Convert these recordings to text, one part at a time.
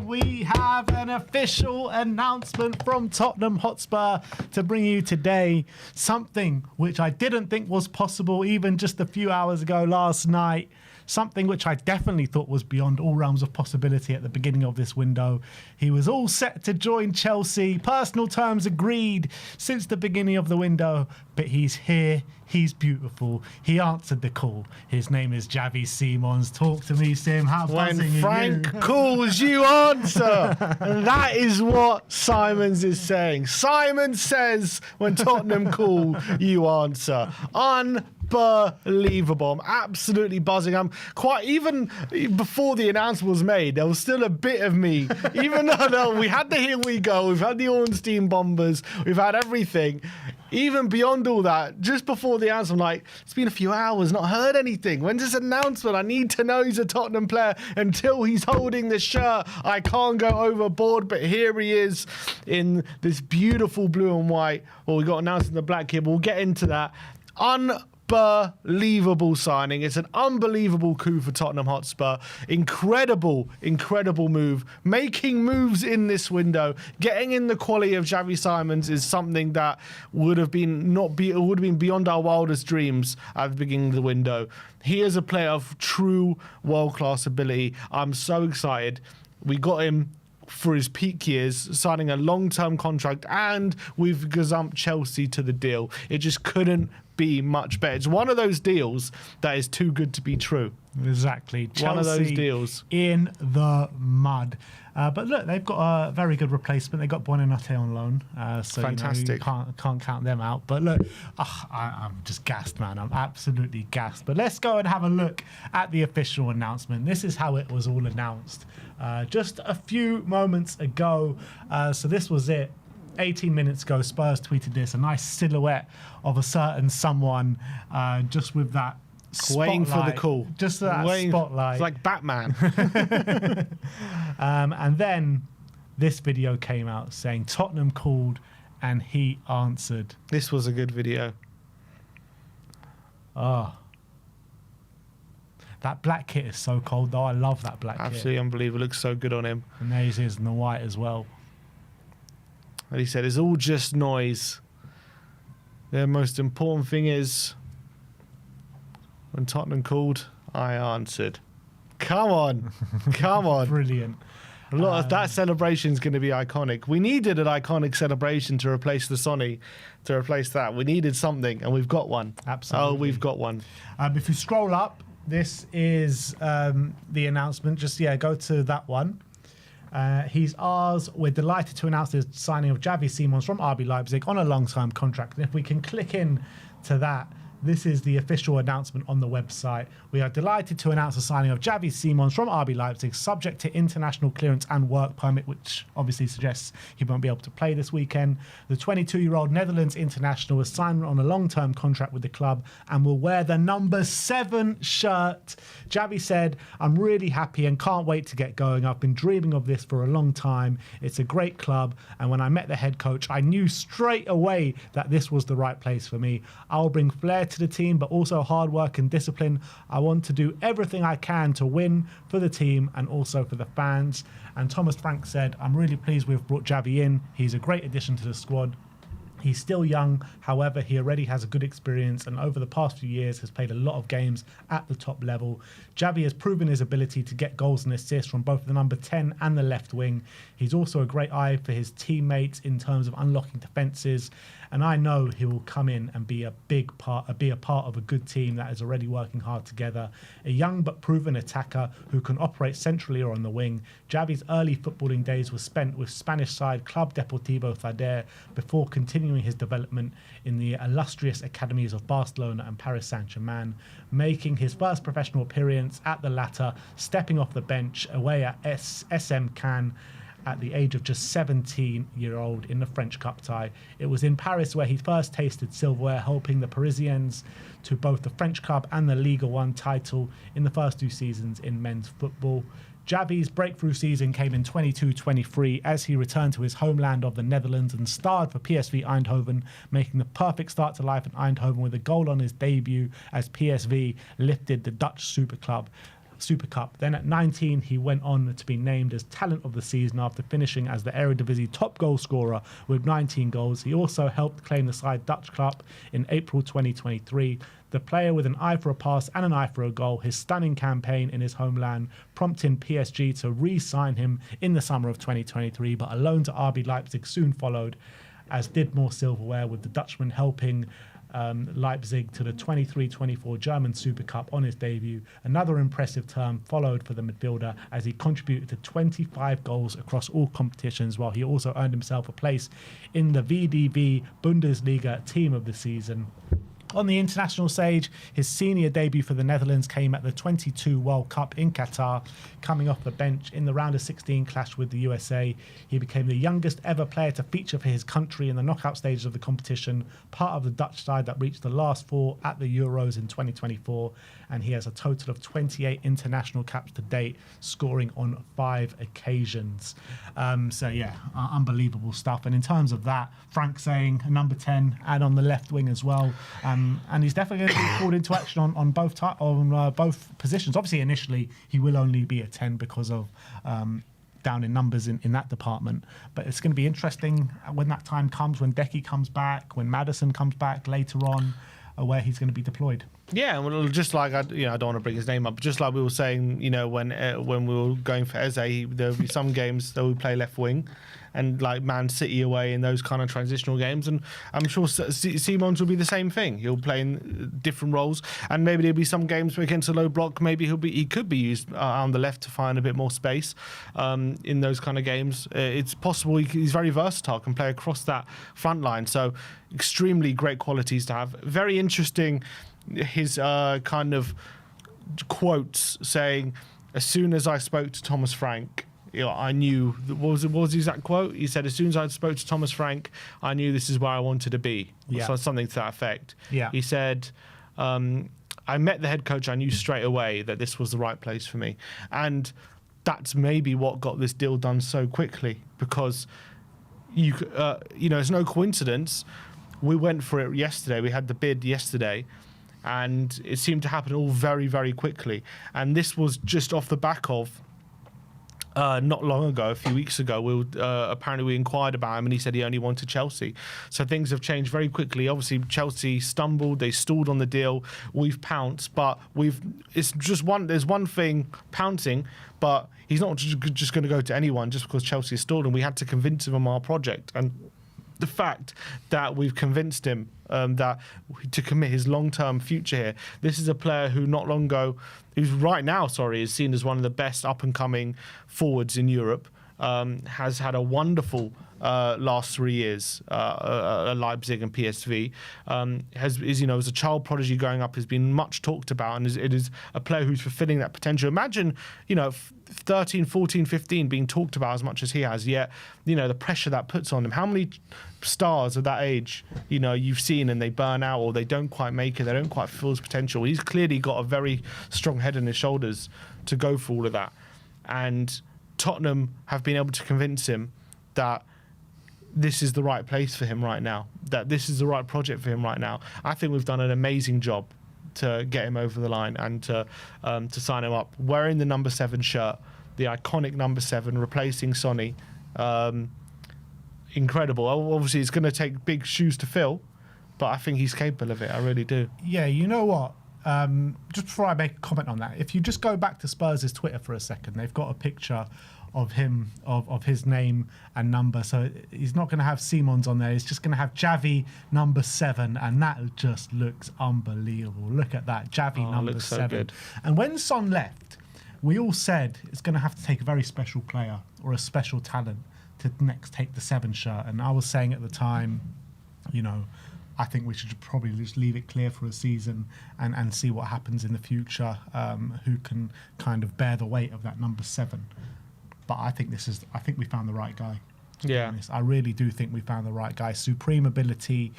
we have an official announcement from Tottenham Hotspur to bring you today. Something which I didn't think was possible even just a few hours ago last night. Something which I definitely thought was beyond all realms of possibility at the beginning of this window. He was all set to join Chelsea. Personal terms agreed since the beginning of the window. But he's here. He's beautiful. He answered the call. His name is Xavi Simons. Talk to me, Sim. How buzzing are you? When Frank calls, you answer. And that is what Simons is saying. Simon says, when Tottenham call, you answer. Unbelievable. I'm absolutely buzzing. I'm quite, even before the announcement was made, there was still a bit of me, even though we had the Here We Go, we've had the Ornstein Bombers, we've had everything. Even beyond all that, just before the announcement, I'm like, it's been a few hours, not heard anything. When's this announcement? I need to know he's a Tottenham player. Until he's holding the shirt, I can't go overboard. But here he is in this beautiful blue and white. Well, we got announced in the black here, but we'll get into that. Unbelievable signing. It's an unbelievable coup for Tottenham Hotspur. Incredible move. Making moves in this window, getting in the quality of Xavi Simons is something that would have been beyond our wildest dreams at the beginning of the window. He is a player of true world-class ability. I'm so excited. We got him for his peak years, signing a long-term contract, and we've gazumped Chelsea to the deal. It just couldn't be much better. It's one of those deals that is too good to be true. Exactly. Chelsea one of those deals in the mud. But look, they've got a very good replacement. They got Buonanotte on loan. So fantastic. You can't count them out. But look, I'm just gassed, man. I'm absolutely gassed. But let's go and have a look at the official announcement. This is how it was all announced just a few moments ago. So this was it. 18 minutes ago, Spurs tweeted this, a nice silhouette of a certain someone just with that spotlight. Waiting for the call. Just that spotlight. It's like Batman. And then this video came out saying Tottenham called and he answered. This was a good video. Oh. That black kit is so cold, though. I love that black kit. Absolutely unbelievable. It looks so good on him. And there he is in the white as well. And he said, it's all just noise. The most important thing is, when Tottenham called, I answered. Come on. Come on. Brilliant. A lot of that celebration is going to be iconic. We needed an iconic celebration to replace the Sonny, to replace that. We needed something, and we've got one. Absolutely. Oh, we've got one. If you scroll up, this is the announcement. Just, go to that one. He's ours. We're delighted to announce the signing of Xavi Simons from RB Leipzig on a long-term contract. And if we can click in to that, this is the official announcement on the website. We are delighted to announce the signing of Xavi Simons from RB Leipzig, subject to international clearance and work permit, which obviously suggests he won't be able to play this weekend. The 22-year-old Netherlands international was signed on a long-term contract with the club and will wear the number 7 shirt. Xavi said, I'm really happy and can't wait to get going. I've been dreaming of this for a long time. It's a great club. And when I met the head coach, I knew straight away that this was the right place for me. I'll bring flair to the team, but also hard work and discipline. I want to do everything I can to win for the team and also for the fans. And Thomas Frank said, I'm really pleased we've brought Xavi in. He's a great addition to the squad. He's still young, however, he already has a good experience and over the past few years has played a lot of games at the top level. Xavi has proven his ability to get goals and assists from both the number 10 and the left wing. He's also a great eye for his teammates in terms of unlocking defences, and I know he will come in and be a part of a good team that is already working hard together. A young but proven attacker who can operate centrally or on the wing. Xavi's early footballing days were spent with Spanish side Club Deportivo Tadeo before continuing his development in the illustrious academies of Barcelona and Paris Saint-Germain, making his first professional appearance at the latter, stepping off the bench away at SM Cannes at the age of just 17-year-old in the French Cup tie. It was in Paris where he first tasted silverware, helping the Parisians to both the French Cup and the Ligue 1 title in the first 2 seasons in men's football. Xavi's breakthrough season came in 22-23 as he returned to his homeland of the Netherlands and starred for PSV Eindhoven, making the perfect start to life in Eindhoven with a goal on his debut as PSV lifted the Dutch super club. Super Cup. Then at 19, he went on to be named as Talent of the Season after finishing as the Eredivisie top goal scorer with 19 goals. He also helped claim the side Dutch Cup in April 2023. The player with an eye for a pass and an eye for a goal, his stunning campaign in his homeland, prompting PSG to re-sign him in the summer of 2023, but a loan to RB Leipzig soon followed, as did more silverware, with the Dutchman helping Leipzig to the 23-24 German Super Cup on his debut. Another impressive term followed for the midfielder as he contributed to 25 goals across all competitions, while he also earned himself a place in the VDV Bundesliga Team of the Season. On the international stage, his senior debut for the Netherlands came at the 22 World Cup in Qatar. Coming off the bench in the round of 16 clash with the USA, he became the youngest ever player to feature for his country in the knockout stages of the competition, part of the Dutch side that reached the last four at the Euros in 2024, and he has a total of 28 international caps to date, scoring on 5 occasions. Unbelievable stuff. And in terms of that, Frank saying a number 10 and on the left wing as well. And he's definitely going to be called into action on both positions. Obviously, initially, he will only be a 10 because of down in numbers in that department. But it's going to be interesting when that time comes, when Decky comes back, when Maddison comes back later on, where he's going to be deployed. Yeah, well, just like I don't want to bring his name up, but just like we were saying, when we were going for Eze, there will be some games that we play left wing, and like Man City away in those kind of transitional games, and I'm sure Simons will be the same thing. He'll play in different roles, and maybe there'll be some games where against a low block, maybe he could be used on the left to find a bit more space in those kind of games. It's possible he's very versatile, can play across that front line, so extremely great qualities to have. Very interesting. His kind of quotes saying, as soon as I spoke to Thomas Frank, I knew, what was the exact quote? He said, as soon as I spoke to Thomas Frank, I knew this is where I wanted to be. Yeah. So something to that effect. Yeah. He said, I met the head coach, I knew straight away that this was the right place for me. And that's maybe what got this deal done so quickly, because it's no coincidence. We went for it yesterday. We had the bid yesterday, and it seemed to happen all very, very quickly. And this was just off the back of not long ago, a few weeks ago, apparently we inquired about him, and he said he only wanted Chelsea. So things have changed very quickly. Obviously, Chelsea stumbled, they stalled on the deal. We've pounced, but there's one thing pouncing, but he's not just going to go to anyone just because Chelsea stalled, and we had to convince him on our project. And the fact that we've convinced him to commit his long-term future here. This is a player who's right now is seen as one of the best up-and-coming forwards in Europe. Has had a wonderful last 3 years at Leipzig and PSV. As a child prodigy growing up, has been much talked about, and it is a player who's fulfilling that potential. Imagine, 13, 14, 15 being talked about as much as he has, yet, the pressure that puts on him. How many stars of that age, you've seen and they burn out, or they don't quite make it, they don't quite fulfill his potential. He's clearly got a very strong head on his shoulders to go for all of that. And Tottenham have been able to convince him that this is the right place for him right now, that this is the right project for him right now. I think we've done an amazing job to get him over the line and to sign him up. Wearing the number 7 shirt, the iconic number 7, replacing Sonny. Incredible. Obviously, it's going to take big shoes to fill, but I think he's capable of it. I really do. Yeah, you know what? Just before I make a comment on that, if you just go back to Spurs' Twitter for a second, they've got a picture of him, of his name and number. So he's not going to have Simons on there. He's just going to have Xavi number 7, and that just looks unbelievable. Look at that, Xavi number 7. Good. And when Son left, we all said it's going to have to take a very special player or a special talent to next take the 7 shirt. And I was saying at the time, I think we should probably just leave it clear for a season and see what happens in the future, who can kind of bear the weight of that number 7. But I think we found the right guy. Yeah. I really do think we found the right guy. Supreme ability,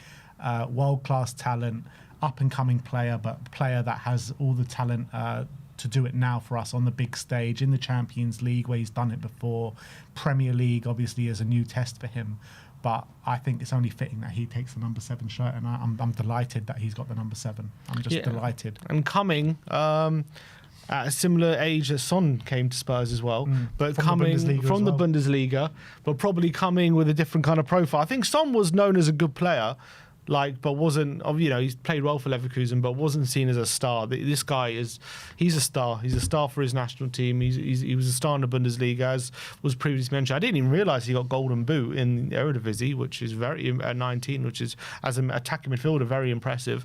world-class talent, up-and-coming player, but player that has all the talent to do it now for us on the big stage, in the Champions League where he's done it before. Premier League obviously is a new test for him. But I think it's only fitting that he takes the number 7 shirt, and I'm delighted that he's got the number 7. I'm just delighted. And coming, at a similar age as Son came to Spurs as well, but From coming the Bundesliga from as the well. Bundesliga, but probably coming with a different kind of profile. I think Son was known as a good player, but wasn't, he's played well for Leverkusen, but wasn't seen as a star. This guy he's a star. He's a star for his national team. He was a star in the Bundesliga, as was previously mentioned. I didn't even realise he got Golden Boot in Eredivisie, which is very, at 19, which is, as an attacking midfielder, very impressive,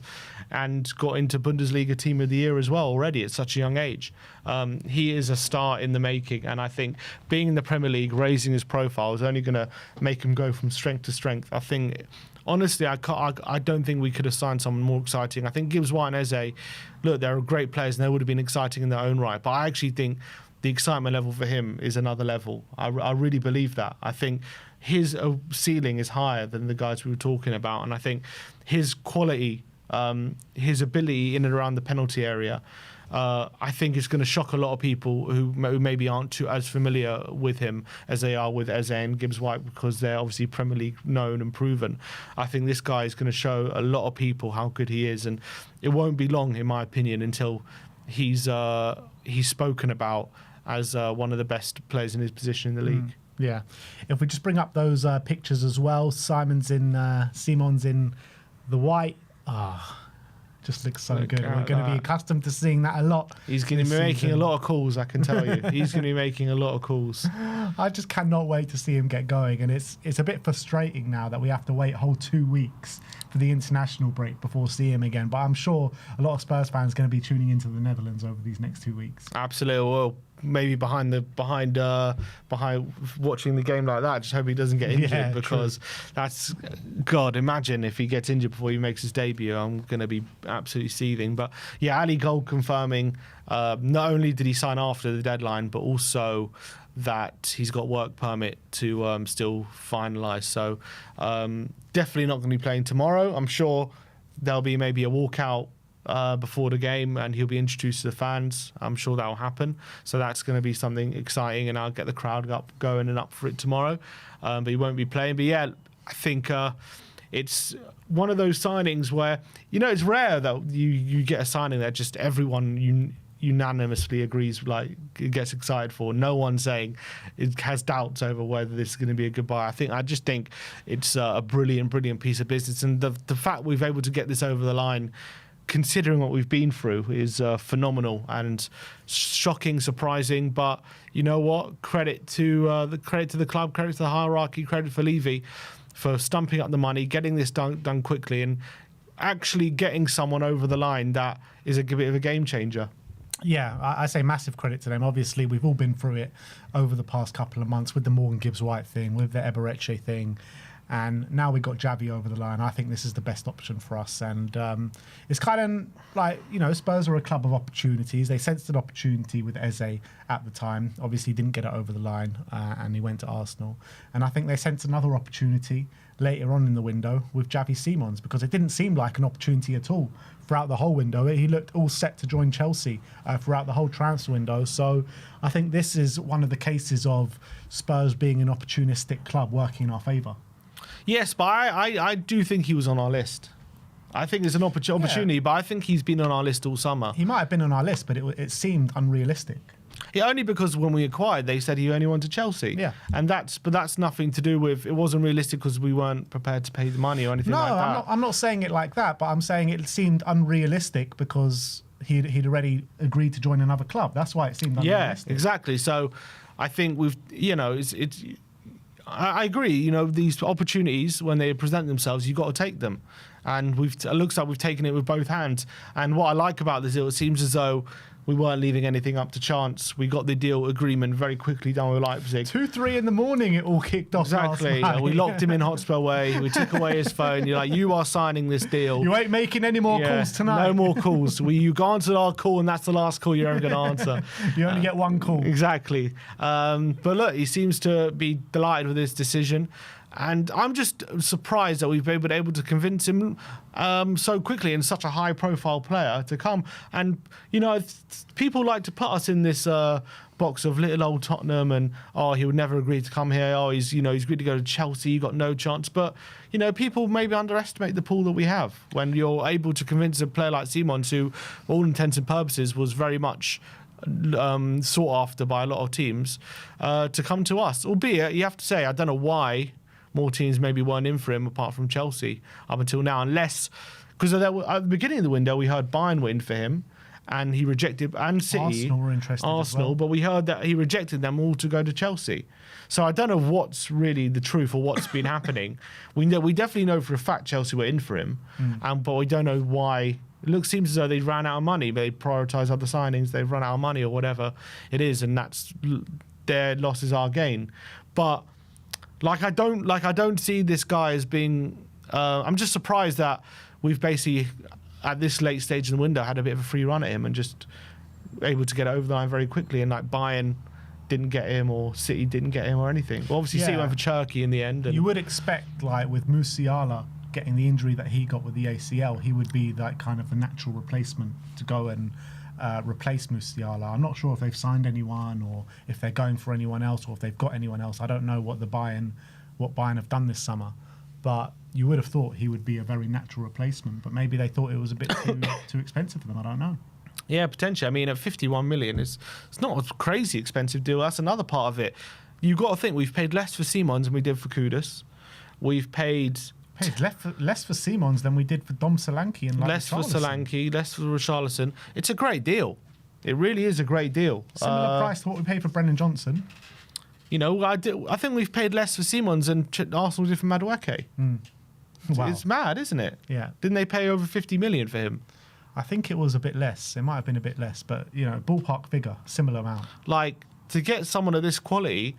and got into Bundesliga Team of the Year as well already at such a young age. He is a star in the making, and I think being in the Premier League, raising his profile is only going to make him go from strength to strength. I think... Honestly, I don't think we could have signed someone more exciting. I think Gibbs White and Eze, look, they're great players and they would have been exciting in their own right. But I actually think the excitement level for him is another level. I really believe that. I think his ceiling is higher than the guys we were talking about. And I think his quality, his ability in and around the penalty area, I think it's going to shock a lot of people who maybe aren't too as familiar with him as they are with Eze and Gibbs White, because they're obviously Premier League known and proven. I think this guy is going to show a lot of people how good he is, and it won't be long, in my opinion, until he's spoken about as one of the best players in his position in the league. Yeah. If we just bring up those pictures as well, Simon's in the white. Just looks so good. We're going to be accustomed to seeing that a lot. He's going to be making a lot of calls, I can tell you. He's going to be making a lot of calls. I just cannot wait to see him get going. And it's a bit frustrating now that we have to wait a whole 2 weeks for the international break before seeing him again. But I'm sure a lot of Spurs fans are going to be tuning into the Netherlands over these next 2 weeks. Absolutely. Well, maybe behind watching the game like that, just hope he doesn't get injured, because that's, God, imagine if he gets injured before he makes his debut. I'm going to be absolutely seething. But yeah, Ali Gold confirming not only did he sign after the deadline, but also that he's got work permit to still finalise. So definitely not going to be playing tomorrow. I'm sure there'll be maybe a walkout before the game, and he'll be introduced to the fans. I'm sure that will happen. So that's going to be something exciting, and I'll get the crowd going and up for it tomorrow. But he won't be playing. But yeah, I think it's one of those signings where, it's rare that you get a signing that just everyone unanimously agrees, gets excited for. No one saying it has doubts over whether this is going to be a good buy. I just think it's a brilliant piece of business, and the fact we've able to get this over the line, considering what we've been through, is phenomenal and shocking, surprising. But you know what? Credit to the club, credit to the hierarchy, credit for Levy for stumping up the money, getting this done quickly, and actually getting someone over the line that is a bit of a game changer. Yeah, I say massive credit to them. Obviously, we've all been through it over the past couple of months with the Morgan Gibbs White thing, with the Ebereche thing. And now we've got Xavi over the line. I think this is the best option for us. And it's kind of Spurs are a club of opportunities. They sensed an opportunity with Eze at the time. Obviously, didn't get it over the line, and he went to Arsenal. And I think they sensed another opportunity later on in the window with Xavi Simons, because it didn't seem like an opportunity at all throughout the whole window. He looked all set to join Chelsea throughout the whole transfer window. So I think this is one of the cases of Spurs being an opportunistic club working in our favour. Yes, but I do think he was on our list. I think there's an opportunity, but I think he's been on our list all summer. He might have been on our list, but it seemed unrealistic. Yeah, only because when we acquired, they said he only wanted Chelsea. Yeah, and that's nothing to do with, it wasn't realistic because we weren't prepared to pay the money or anything like that. No, I'm not saying it like that, but I'm saying it seemed unrealistic because he'd already agreed to join another club. That's why it seemed unrealistic. Yeah, exactly. So I think I agree. These opportunities, when they present themselves, you've got to take them. And it looks like we've taken it with both hands. And what I like about this, it seems as though we weren't leaving anything up to chance. We got the deal agreement very quickly done with Leipzig. 2-3 in the morning, it all kicked off. Exactly. Last night. We locked him in Hotspur Way. We took away his phone. You're like, you are signing this deal. You ain't making any more calls tonight. No more calls. You answered our call, and that's the last call you're ever going to answer. You only get one call. Exactly. But look, he seems to be delighted with this decision. And I'm just surprised that we've been able to convince him so quickly, and such a high-profile player to come. And, people like to put us in this box of little old Tottenham and, he would never agree to come here. He's agreed to go to Chelsea. You got no chance. But, people maybe underestimate the pool that we have when you're able to convince a player like Simons, who, for all intents and purposes, was very much sought after by a lot of teams to come to us. Albeit, you have to say, I don't know why more teams maybe weren't in for him apart from Chelsea up until now, unless because at the beginning of the window we heard Bayern were in for him. And he rejected, and City, Arsenal were interested as well. but we heard that he rejected them all to go to Chelsea. So I don't know what's really the truth or what's been happening. We definitely know for a fact Chelsea were in for him, but we don't know why. It seems as though they ran out of money. They prioritise other signings. They've run out of money or whatever it is, and that's their loss is our gain. But I don't see this guy as being. I'm just surprised that we've basically, at this late stage in the window, had a bit of a free run at him and just able to get it over the line very quickly. And like Bayern didn't get him, or City didn't get him, or anything. Well, obviously, City went for Turkey in the end. And you would expect, like with Musiala getting the injury that he got with the ACL, he would be that kind of a natural replacement to go and replace Musiala. I'm not sure if they've signed anyone, or if they're going for anyone else, or if they've got anyone else. I don't know what Bayern have done this summer, but you would have thought he would be a very natural replacement, but maybe they thought it was a bit too expensive for them. I don't know. Yeah, potentially. I mean, at 51 million, it's not a crazy expensive deal. That's another part of it. You've got to think we've paid less for Simons than we did for Kudus. We've paid less for Simons than we did for Dom Solanke and less for Solanke, less for Richarlison. It's a great deal. It really is a great deal. Similar price to what we paid for Brendan Johnson. You know, I think we've paid less for Simons than Arsenal did for Madueke. Wow. It's mad, isn't it? Yeah. Didn't they pay over 50 million for him? I think it was a bit less. It might have been a bit less, but, you know, ballpark figure, similar amount. Like, to get someone of this quality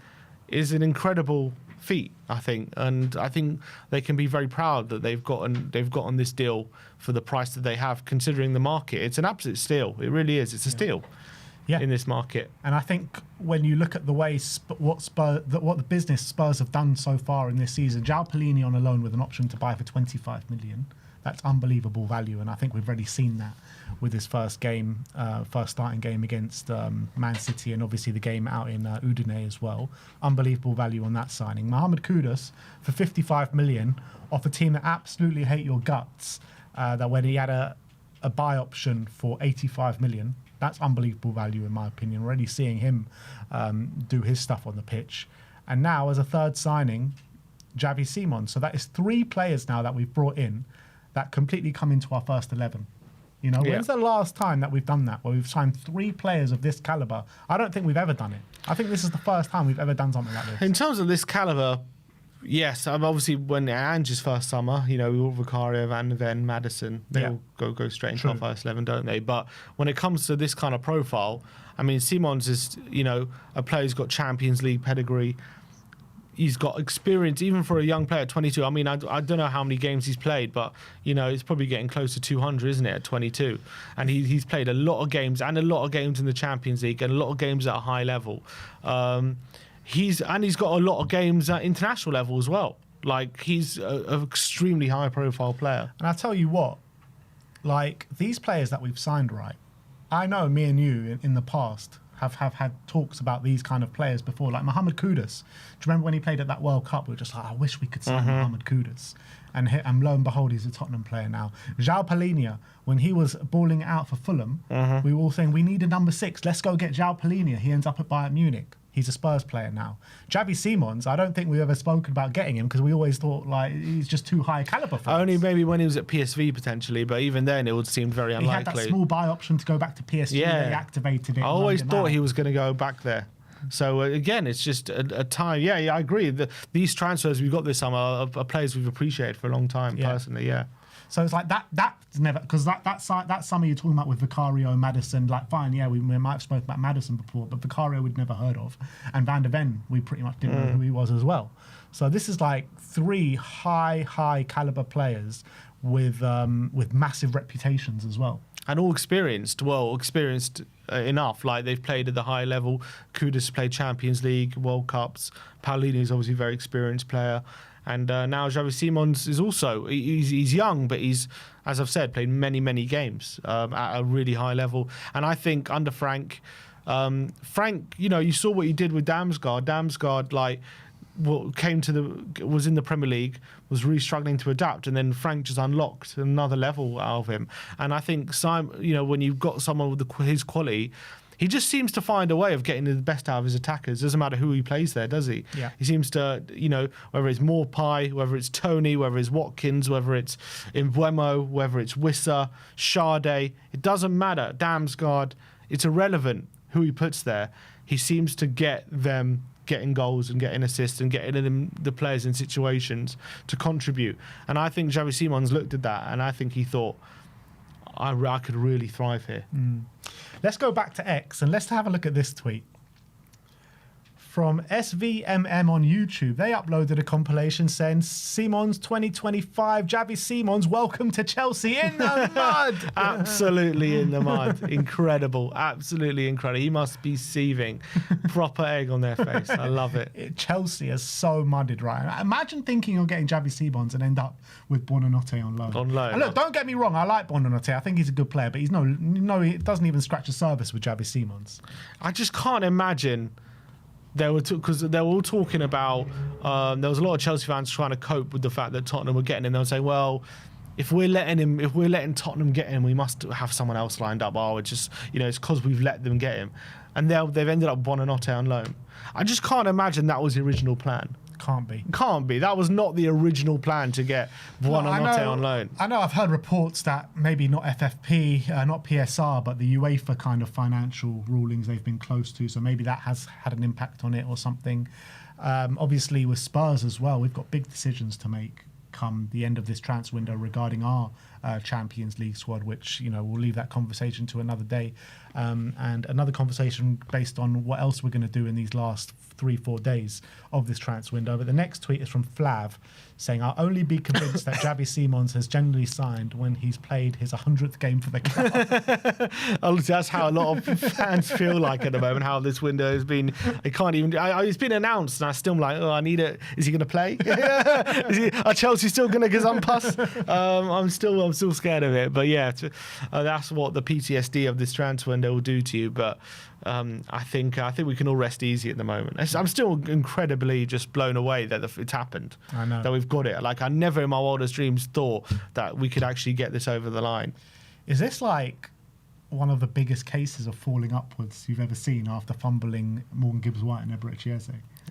is an incredible feat, I think. And I think they can be very proud that they've gotten this deal for the price that they have, considering the market. It's an absolute steal. It really is. It's a steal. Yeah. In this market. And I think when you look at the way what the business Spurs have done so far in this season, João Pelini on a loan with an option to buy for 25 million, that's unbelievable value. And I think we've already seen that with his first starting game against Man City, and obviously the game out in Udine as well. Unbelievable value on that signing. Mohamed Kudus for 55 million off a team that absolutely hate your guts, that when he had a buy option for 85 million. That's unbelievable value in my opinion. We're already seeing him do his stuff on the pitch. And now as a third signing, Xavi Simons. So that is 3 players now that we've brought in that completely come into our first 11. You know, when's the last time that we've done that, where we've signed 3 players of this caliber? I don't think we've ever done it. I think this is the first time we've ever done something like this. In terms of this caliber, yes, obviously when Ange's first summer, you know, we all Vicario, Van de Ven, Maddison, they all go straight into our first 11, don't they? But when it comes to this kind of profile, I mean, Simons is, you know, a player who's got Champions League pedigree. He's got experience, even for a young player at 22. I mean, I don't know how many games he's played, but, you know, it's probably getting close to 200, isn't it, at 22? And he's played a lot of games, and a lot of games in the Champions League, and a lot of games at a high level. He's got a lot of games at international level as well. Like, he's an extremely high-profile player. And I tell you what, like, these players that we've signed, right, I know me and you in the past have had talks about these kind of players before, like Mohamed Kudus. Do you remember when he played at that World Cup? We were just like, I wish we could sign Mohamed Kudus. And lo and behold, he's a Tottenham player now. João Pelini, when he was balling it out for Fulham, we were all saying, we need a number 6. Let's go get João Pelini. He ends up at Bayern Munich. He's a Spurs player now. Xavi Simons, I don't think we've ever spoken about getting him because we always thought like he's just too high caliber for us. Only maybe when he was at PSV potentially, but even then it would seem very unlikely. He had that small buy option to go back to PSG. They activated it. I always thought he was going to go back there. So again, it's just a time. Yeah, I agree. These transfers we've got this summer are players we've appreciated for a long time personally. Yeah. So it's like that's never, because that summer you're talking about with Vicario and Maddison, like fine, yeah, we might have spoken about Maddison before, but Vicario we'd never heard of, and Van de Ven we pretty much didn't know who he was as well. So this is like 3 high caliber players with massive reputations as well, and all experienced enough. Like they've played at the high level. Kudus played Champions League, World Cups. Paulini is obviously a very experienced player. And now Xavi Simons is also, he's young, but he's, as I've said, played many games at a really high level. And I think under Frank, you know, you saw what he did with Damsgaard. Damsgaard, like, was in the Premier League, was really struggling to adapt, and then Frank just unlocked another level out of him. And I think Simon, you know, when you've got someone with his quality, he just seems to find a way of getting the best out of his attackers. Doesn't matter who he plays there, does he? Yeah. He seems to, whether it's Morpie, whether it's Tony, whether it's Watkins, whether it's Mbeumo, whether it's Wissa, Sade, it doesn't matter. Damsgaard, it's irrelevant who he puts there. He seems to get them getting goals and getting assists and getting the players in situations to contribute. And I think Xavi Simons looked at that and I think he thought, I could really thrive here. Let's go back to X and let's have a look at this tweet. From SVMM on YouTube, they uploaded a compilation saying, Simons 2025, Xavi Simons, welcome to Chelsea in the mud. Absolutely in the mud. Incredible. Absolutely incredible. He must be seething. Proper egg on their face. I love it. Chelsea is so mudded, right? Imagine thinking you're getting Xavi Simons and end up with Buonanotte on loan. And look, don't get me wrong, I like Buonanotte. I think he's a good player, but he doesn't even scratch the surface with Xavi Simons. I just can't imagine. Because they were all talking about, there was a lot of Chelsea fans trying to cope with the fact that Tottenham were getting him. They would say, well, if we're letting Tottenham get him, we must have someone else lined up. Oh, it's just, it's because we've let them get him. And they've ended up Buonanotte on loan. I just can't imagine that was the original plan. Can't be. That was not the original plan to get Buonanotte on loan. I know I've heard reports that maybe not FFP, not PSR, but the UEFA kind of financial rulings they've been close to. So maybe that has had an impact on it or something. Obviously with Spurs as well, we've got big decisions to make come the end of this transfer window regarding our Champions League squad, which, we'll leave that conversation to another day. And another conversation based on what else we're going to do in these last 3-4 days of this transfer window. But the next tweet is from Flav saying, I'll only be convinced that Xavi Simons has generally signed when he's played his 100th game for the club. That's how a lot of fans feel like at the moment, how this window has been. They can't even, it's been announced and I'm still like, I need it. Is he going to play? Are Chelsea still going to gazump I'm still scared of it. But yeah, that's what the PTSD of this transfer window will do to you. But I think we can all rest easy at the moment. I'm still incredibly just blown away that it's happened. I know. That we've got it. Like, I never in my wildest dreams thought that we could actually get this over the line. Is this like one of the biggest cases of falling upwards you've ever seen after fumbling Morgan Gibbs-White and Eberechi Eze?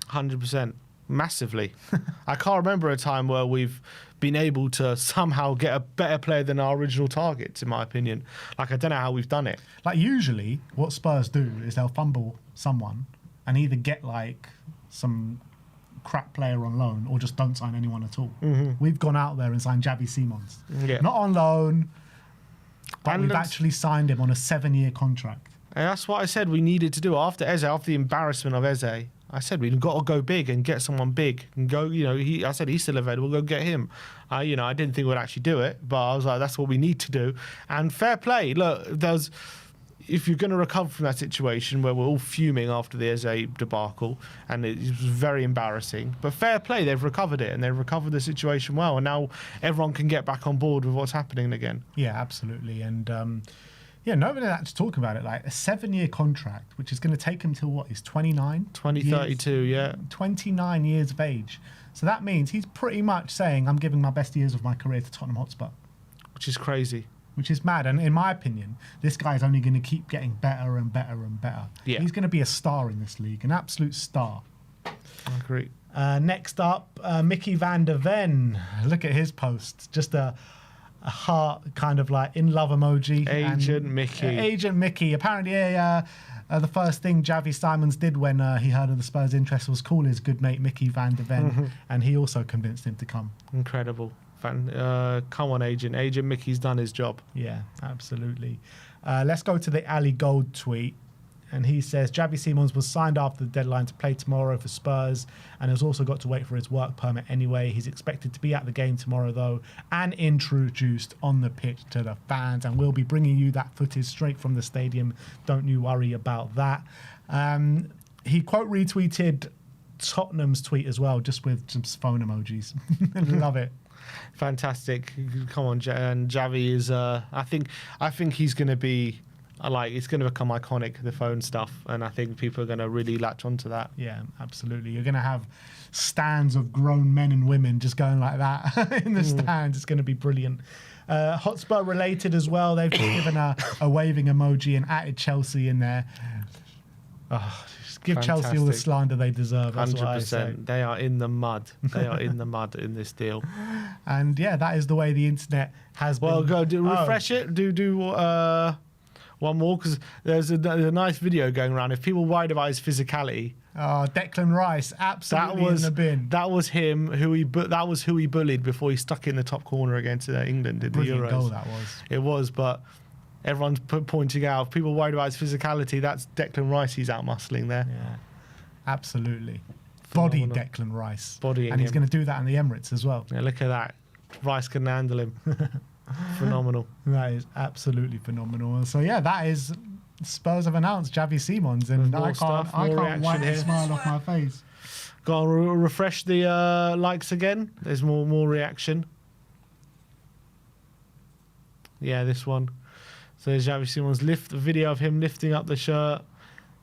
100%. Massively. I can't remember a time where we've been able to somehow get a better player than our original targets, in my opinion. Like, I don't know how we've done it. Like, usually what Spurs do is they'll fumble someone and either get like some crap player on loan or just don't sign anyone at all. We've gone out there and signed Xavi Simons. Yeah. Not on loan, but we've actually signed him on a 7-year contract. And that's what I said we needed to do after the embarrassment of Eze. I said we've got to go big and get someone big and go. I said he's still available. We'll go get him. I didn't think we'd actually do it, but I was like, that's what we need to do. And fair play. Look, if you're going to recover from that situation where we're all fuming after the Eze debacle, and it was very embarrassing, but fair play, they've recovered it and they've recovered the situation well, and now everyone can get back on board with what's happening again. Yeah, absolutely. And nobody actually talking about it. Like a 7-year contract, which is going to take him till what? He's 29? 2032, yeah. 29 years of age. So that means he's pretty much saying, I'm giving my best years of my career to Tottenham Hotspur. Which is crazy. Which is mad. And in my opinion, this guy's only going to keep getting better and better and better. Yeah. He's going to be a star in this league, an absolute star. I agree. Next up, Mickey van der Ven. Look at his post. Just a heart kind of like in love emoji. Agent Mickey. Agent Mickey. Apparently, the first thing Xavi Simons did when he heard of the Spurs' interest was call his good mate Mickey van der Ven, and he also convinced him to come. Incredible. Come on, Agent. Agent Mickey's done his job. Yeah, absolutely. Let's go to the Ali Gold tweet. And he says, Xavi Simons was signed after the deadline to play tomorrow for Spurs and has also got to wait for his work permit anyway. He's expected to be at the game tomorrow, though, and introduced on the pitch to the fans. And we'll be bringing you that footage straight from the stadium. Don't you worry about that. He quote retweeted Tottenham's tweet as well, just with some phone emojis. Love it. Fantastic. Come on, and Xavi is, I think he's going to be... it's going to become iconic, the phone stuff, and I think people are going to really latch onto that. Yeah, absolutely. You're going to have stands of grown men and women just going like that in the stands. It's going to be brilliant. Hotspur related as well. They've just given a waving emoji and added Chelsea in there. Oh, just give Chelsea all the slander they deserve. That's 100%. What I say. They are in the mud. They are in the mud in this deal. And yeah, that is the way the internet has been. Well, go refresh it. Do one more, because there's a nice video going around. If people worried about his physicality. Oh, Declan Rice, absolutely in the bin. That was him. That was who he bullied before he stuck in the top corner against England in the Euros. Goal that was. It was, but everyone's pointing out. If people worried about his physicality, that's Declan Rice he's out muscling there. Yeah, absolutely. Body Declan Rice. Bodying and he's him. going to do that in the Emirates as well. Yeah, look at that. Rice can handle him. Phenomenal. That is absolutely phenomenal. So yeah, that is Spurs have announced Xavi Simons, and I can't wipe the smile off my face. Go on, refresh the likes again. There's more reaction. Yeah, this one. So there's Xavi Simons the video of him lifting up the shirt.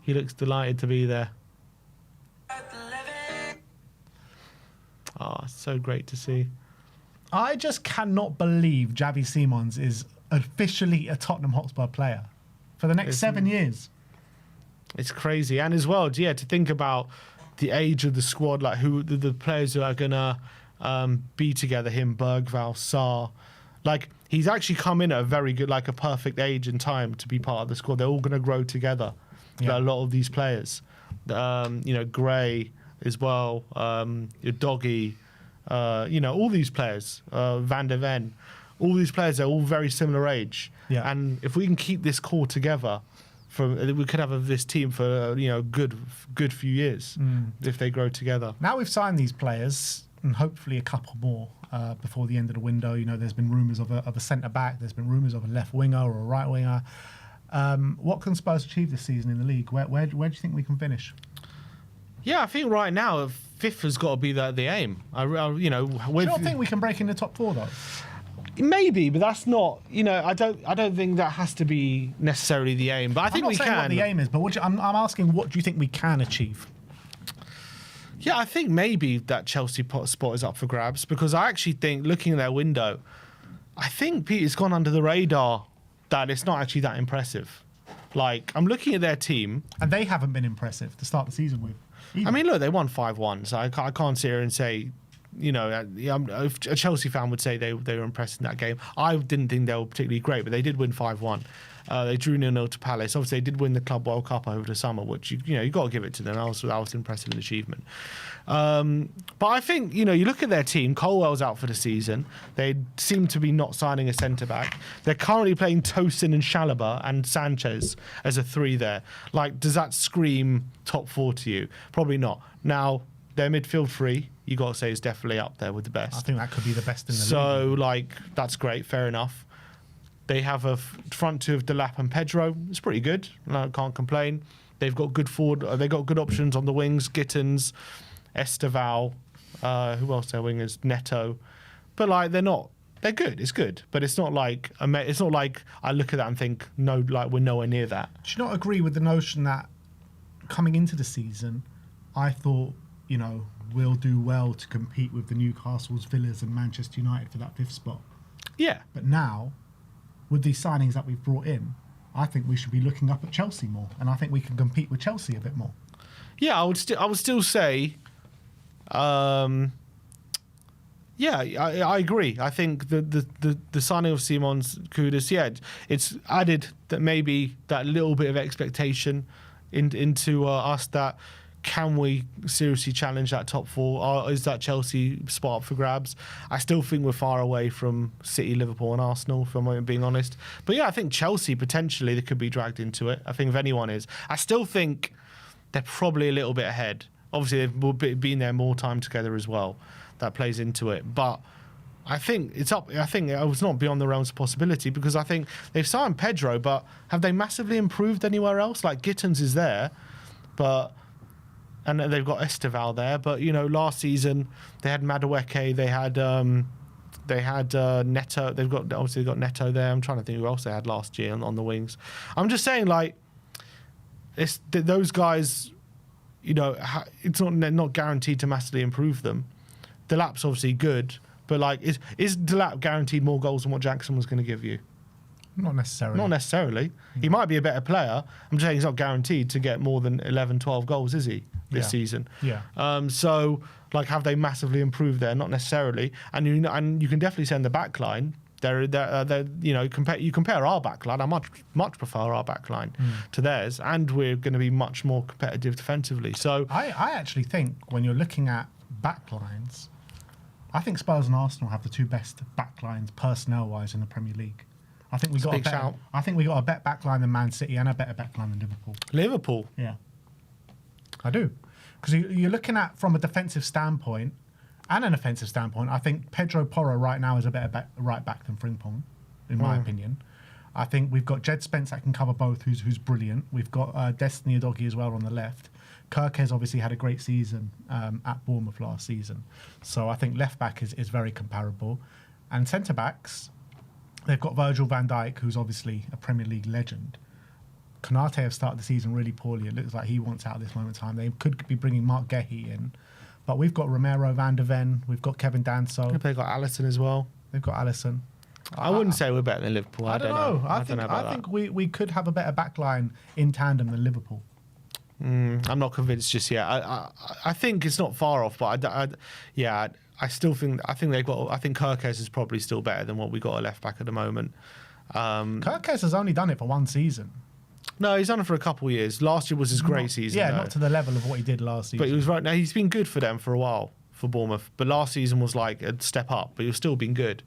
He looks delighted to be there. Oh, so great to see. I just cannot believe Xavi Simons is officially a Tottenham Hotspur player for the next 7 years. It's crazy. And as well, yeah, to think about the age of the squad, like who the players who are going to be together, him, Bergvall, Sarr. Like, he's actually come in at a very good, like a perfect age and time to be part of the squad. They're all going to grow together, a lot of these players. Gray as well, Doggy, all these players, Van der Ven, all these players are all very similar age. Yeah. And if we can keep this core together, we could have this team for good few years if they grow together. Now we've signed these players, and hopefully a couple more before the end of the window. There's been rumours of a centre back. There's been rumours of a left winger or a right winger. What can Spurs achieve this season in the league? Where do you think we can finish? Yeah, I think right now fifth has got to be the aim. Do you not think we can break in the top four though? Maybe, but that's not. I don't think that has to be necessarily the aim. But I think we can. I'm not saying what the aim is, but I'm asking, what do you think we can achieve? Yeah, I think maybe that Chelsea spot is up for grabs, because I actually think, looking at their window, I think Peter's gone under the radar that it's not actually that impressive. Like, I'm looking at their team, and they haven't been impressive to start the season with either. I mean, look, they won 5-1, so I can't sit here and say, a Chelsea fan would say they were impressed in that game. I didn't think they were particularly great, but they did win 5-1. They drew 0-0 to Palace. Obviously, they did win the Club World Cup over the summer, which you got to give it to them. That was impressive achievement. But I think you look at their team. Colwell's out for the season. They seem to be not signing a centre back. They're currently playing Tosin and Chalobah and Sanchez as a 3 there. Like, does that scream top 4 to you? Probably not. Now, their midfield 3, you got to say, is definitely up there with the best. I think that could be the best in the league. So, that's great. Fair enough. They have a front 2 of Delap and Pedro. It's pretty good. I can't complain. They've got good forward. They've got good options on the wings. Gittins, Esteval. Who else? Their wingers, Neto. But they're not. They're good. It's good. But it's not like I look at that and think, no, we're nowhere near that. Do you not agree with the notion that coming into the season, I thought we'll do well to compete with the Newcastles, Villas, and Manchester United for that 5th spot? Yeah. But now, with these signings that we've brought in, I think we should be looking up at Chelsea more, and I think we can compete with Chelsea a bit more. Yeah, I would still say, I agree. I think the signing of Simons, Kudus, it's added that maybe that little bit of expectation into us that. Can we seriously challenge that top 4? Or is that Chelsea spot up for grabs? I still think we're far away from City, Liverpool and Arsenal, if I'm being honest. But yeah, I think Chelsea, potentially, they could be dragged into it. I think if anyone is. I still think they're probably a little bit ahead. Obviously, they've been there more time together as well. That plays into it. But I think it's up. I think it was not beyond the realms of possibility, because I think they've signed Pedro, but have they massively improved anywhere else? Like, Gittins is there, but... And they've got Esteval there, but last season they had Madueke, they had Neto. They've got Neto there. I'm trying to think who else they had last year on the wings. I'm just saying, it's those guys. It's not guaranteed to massively improve them. Delap's obviously good, But like, is Delap guaranteed more goals than what Jackson was going to give you? Not necessarily. Not necessarily. He might be a better player. I'm just saying he's not guaranteed to get more than 11, 12 goals, is he, this season? Yeah. So, like, have they massively improved there? Not necessarily. And you can definitely say in the back line, you compare our back line. I much prefer our back line to theirs, and we're going to be much more competitive defensively. So I actually think when you're looking at back lines, I think Spurs and Arsenal have the two best back lines personnel-wise in the Premier League. I think we got a better back line than Man City and a better back line than Liverpool. Liverpool? Yeah. I do. Because you're looking at, from a defensive standpoint and an offensive standpoint, I think Pedro Porro right now is a better right back than Frimpong, in my opinion. I think we've got Jed Spence that can cover both, who's brilliant. We've got Destiny Udogie as well on the left. Kirk has obviously had a great season at Bournemouth last season. So I think left back is very comparable. And centre backs, they've got Virgil van Dijk, who's obviously a Premier League legend. Konate have started the season really poorly. It looks like he wants out at this moment in time. They could be bringing Mark Gehi in. But we've got Romero van der Ven. We've got Kevin Danso. They've got Alisson as well. They've got Alisson. I wouldn't say we're better than Liverpool. I don't know. I think we could have a better back line in tandem than Liverpool. I'm not convinced just yet. I think it's not far off, but I still think I think Kirkes is probably still better than what we got at left back at the moment. Kirkes has only done it for one season. No, he's done it for a couple of years. Last year was his great season. Yeah, though. Not to the level of what he did last season. But he was right now. He's been good for them for a while for Bournemouth. But last season was like a step up. But he's still been good.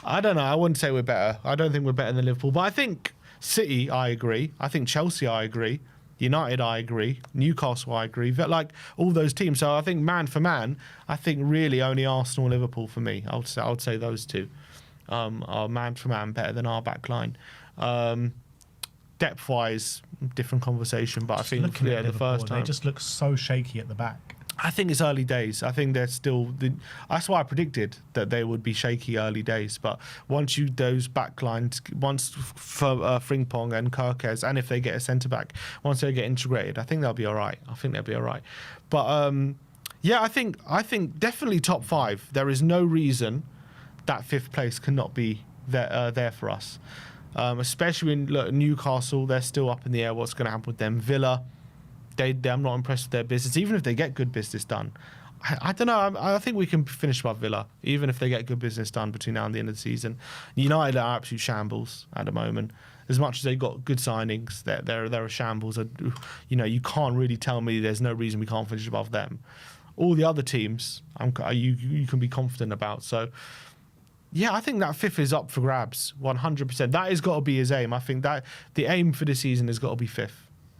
I don't know. I wouldn't say we're better. I don't think we're better than Liverpool. But I think City, I agree. I think Chelsea, I agree. United, I agree. Newcastle, I agree. But like all those teams. So I think man for man, I think really only Arsenal and Liverpool for me. I would say those two are man for man better than our back line. Depth-wise, different conversation. But I think the first time they just look so shaky at the back. I think it's early days. I think they're still. That's why I predicted that they would be shaky early days. But once those back lines, once for Frimpong and Kirkes, and if they get a centre back, once they get integrated, I think they'll be all right. But I think definitely top 5. There is no reason that 5th place cannot be there for us. Especially in Newcastle, they're still up in the air. What's going to happen with them? Villa. I'm not impressed with their business, even if they get good business done. I don't know. I think we can finish above Villa, even if they get good business done between now and the end of the season. United are absolute shambles at the moment. As much as they've got good signings, they're a shambles. You can't really tell me there's no reason we can't finish above them. All the other teams, you can be confident about. So, yeah, I think that 5th is up for grabs, 100%. That has got to be his aim. I think that the aim for this season has got to be 5th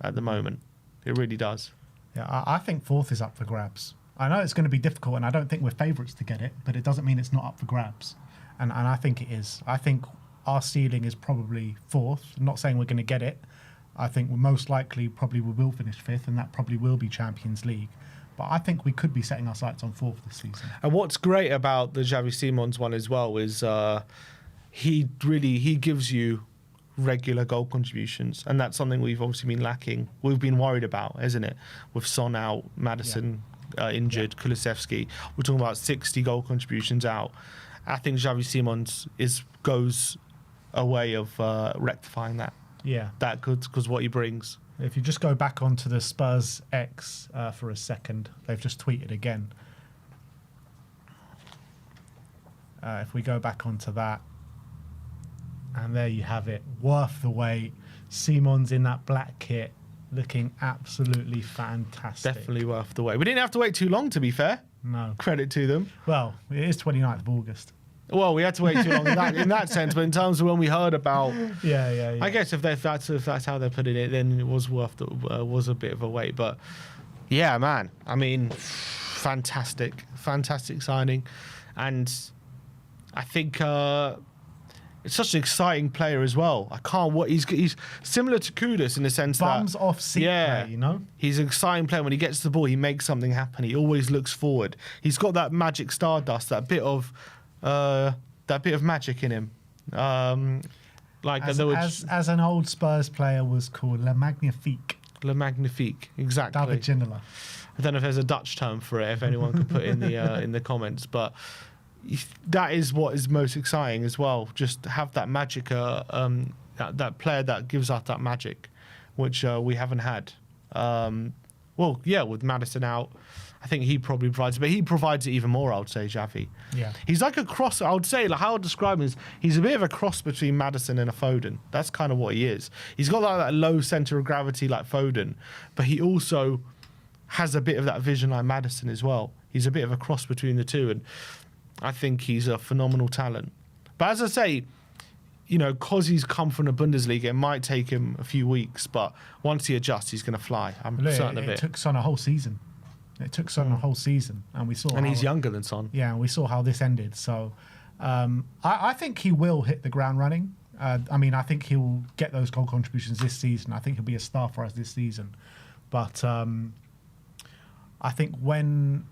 at the moment. It really does. Yeah, I think 4th is up for grabs. I know it's going to be difficult, and I don't think we're favourites to get it, but it doesn't mean it's not up for grabs. And I think it is. I think our ceiling is probably 4th. I'm not saying we're going to get it. I think we're most likely we will finish 5th, and that probably will be Champions League. But I think we could be setting our sights on 4th this season. And what's great about the Xavi Simons one as well is he gives you regular goal contributions, and that's something we've obviously been lacking. We've been worried about, isn't it? With Son out, Maddison injured, Kulusevski. We're talking about 60 goal contributions out. I think Xavi Simons goes a way of rectifying that. Yeah, that could, because what he brings. If you just go back onto the Spurs X for a second, they've just tweeted again. If we go back onto that. And there you have it. Worth the wait. Simons in that black kit looking absolutely fantastic. Definitely worth the wait. We didn't have to wait too long, to be fair. No. Credit to them. Well, it is 29th of August. Well, we had to wait too long in that sense, but in terms of when we heard about... Yeah. I guess if that's how they're putting it, then it was was a bit of a wait. But, yeah, man. I mean, fantastic signing. And I think... it's such an exciting player as well. He's similar to Kudus in the sense Bums off seat play, you know? He's an exciting player. When he gets the ball, he makes something happen. He always looks forward. He's got that magic stardust, that bit of magic in him. As an old Spurs player was called Le Magnifique. Le Magnifique, exactly. David Ginola. I don't know if there's a Dutch term for it. If anyone could put in the comments, but. that is what is most exciting as well. Just have that magic, that player that gives us that magic, which we haven't had. Well, yeah, with Maddison out, I think he probably provides, but he provides it even more, I would say, Xavi. Yeah. He's like a cross, I would say, like how I would describe him is he's a bit of a cross between Maddison and a Foden. That's kind of what he is. He's got that low centre of gravity like Foden, but he also has a bit of that vision like Maddison as well. He's a bit of a cross between the two, and I think he's a phenomenal talent. But as I say, you know, because he's come from the Bundesliga, it might take him a few weeks, but once he adjusts, he's going to fly. I'm certain of it. It took Son a whole season. It took Son a whole season, and we saw. And he's younger than Son. Yeah, and we saw how this ended. So, I think he will hit the ground running. I mean, I think he'll get those goal contributions this season. I think he'll be a star for us this season. But I think when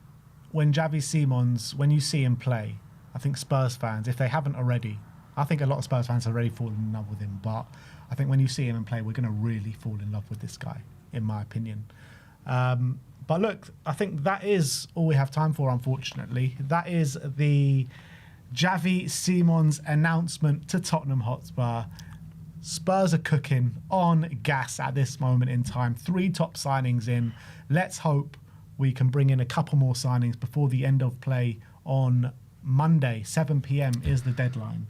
Xavi Simons, when you see him play, I think Spurs fans, if they haven't already, I think a lot of Spurs fans have already fallen in love with him. But I think when you see him and play, we're going to really fall in love with this guy, in my opinion. But look, I think that is all we have time for, unfortunately. That is the Xavi Simons announcement to Tottenham Hotspur. Spurs are cooking on gas at this moment in time. 3 top signings in. Let's hope we can bring in a couple more signings before the end of play on Monday. 7 p.m. is the deadline.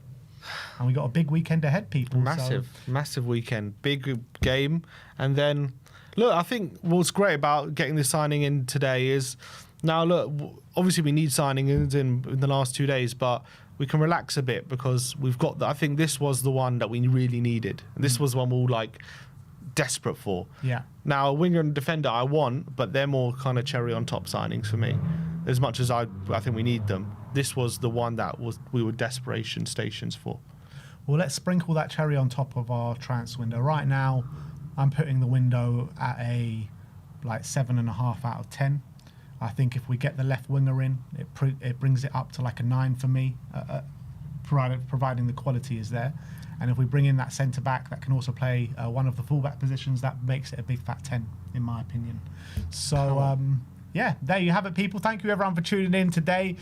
And we got a big weekend ahead, people. Massive weekend. Big game. And then... Look, I think what's great about getting this signing in today is now, look, obviously we need signings in the last 2 days, but we can relax a bit because we've got I think this was the one that we really needed. This was one we were like desperate for. Yeah. Now, a winger and defender I want, but they're more kind of cherry on top signings for me. As much as I think we need them, this was the one that we were desperation stations for. Well, let's sprinkle that cherry on top of our transfer window. Right now, I'm putting the window at a 7.5 out of 10. I think if we get the left winger in, it brings it up to like a 9 for me, providing the quality is there. And if we bring in that centre back that can also play one of the fullback positions, that makes it a big fat 10, in my opinion. So yeah, there you have it, people. Thank you everyone for tuning in today.